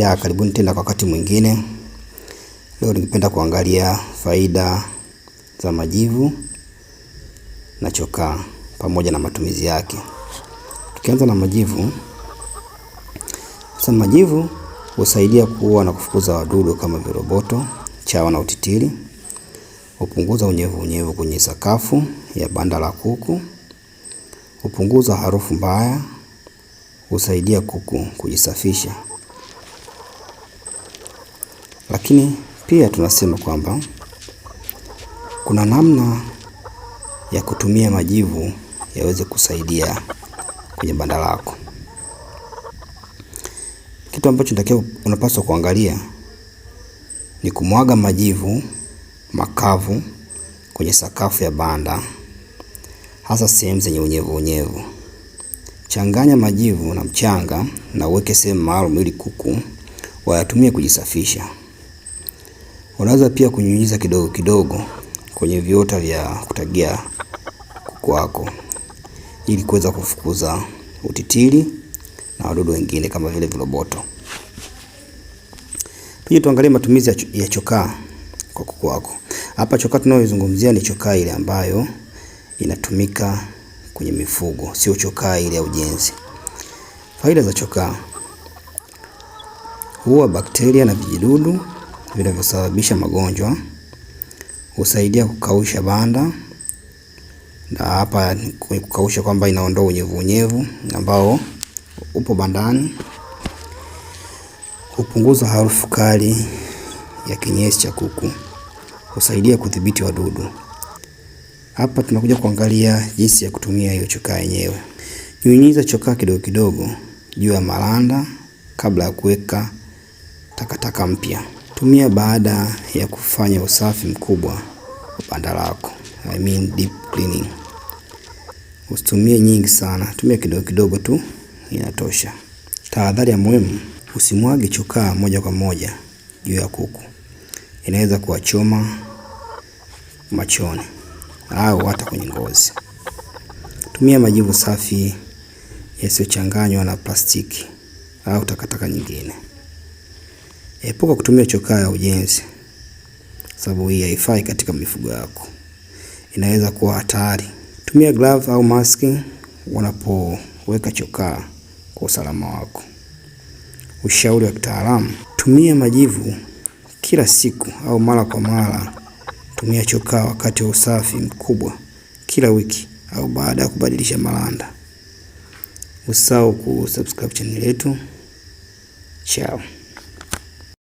Karibuni tena kwa wakati mwingine. Leo ningependa kuangalia faida za majivu na chokaa pamoja na matumizi yake. Tukianza na majivu. Sasa majivu husaidia kuua na kufukuza wadudu kama viroboto, chawa na utitiri. Hupunguza unyevu kwenye sakafu ya banda la kuku. Hupunguza harufu mbaya. Husaidia kuku kujisafisha. Lakini pia tunasema kwamba kuna namna ya kutumia majivu yaweze kusaidia kwenye banda lako. Kitu ambacho unapaswa kuangalia ni kumwaga majivu makavu kwenye sakafu ya banda, hasa sehemu zenye unyevu. Changanya majivu na mchanga na uweke sehemu maalum ili kuku wayatumie kujisafisha. Unaweza pia kunyunyiza kidogo kwenye viota vya kutagia kuku wako ili kuweza kufukuza utitiri na wadudu wengine kama vile viroboto. Pia tuangalie matumizi ya chokaa kwa kuku wako. Hapa chokaa tunayozungumzia ni chokaa ile ambayo inatumika kwenye mifugo, sio chokaa ile ya ujenzi. Faida za chokaa: huua bakteria na vijidudu vinavyosababisha magonjwa. Husaidia kukausha banda, na hapa kukausha kwamba inaondoa unyevu ambao upo bandani. Hupunguza harufu kali ya kinyesi cha kuku. Husaidia kudhibiti wadudu. Hapa tunakuja kuangalia jinsi ya kutumia hiyo chokaa yenyewe. Nyunyiza chokaa kidogo juu ya maranda kabla ya kuweka takataka mpya. Tumia baada ya kufanya usafi mkubwa wa banda lako. Deep cleaning. Usitumie nyingi sana, tumia kidogo tu inatosha. Tahadhari ya muhimu: usimwage chokaa moja kwa moja juu ya kuku. Inaweza kuwachoma machoni au hata kwenye ngozi. Tumia majivu safi yasiyochanganywa na plastiki au takataka nyingine. Epuka kutumia chokaa ya ujenzi, sababu hii haifai katika mifugo yako. Inaweza kuwa hatari. Tumia glove au maski unapoweka chokaa kwa usalama wako. Ushauri wa kitaalamu: tumia majivu kila siku au mara kwa mara. Tumia chokaa wakati wa usafi mkubwa kila wiki au baada ya kubadilisha maranda. Usisahau kusubscribe channel yetu. Ciao.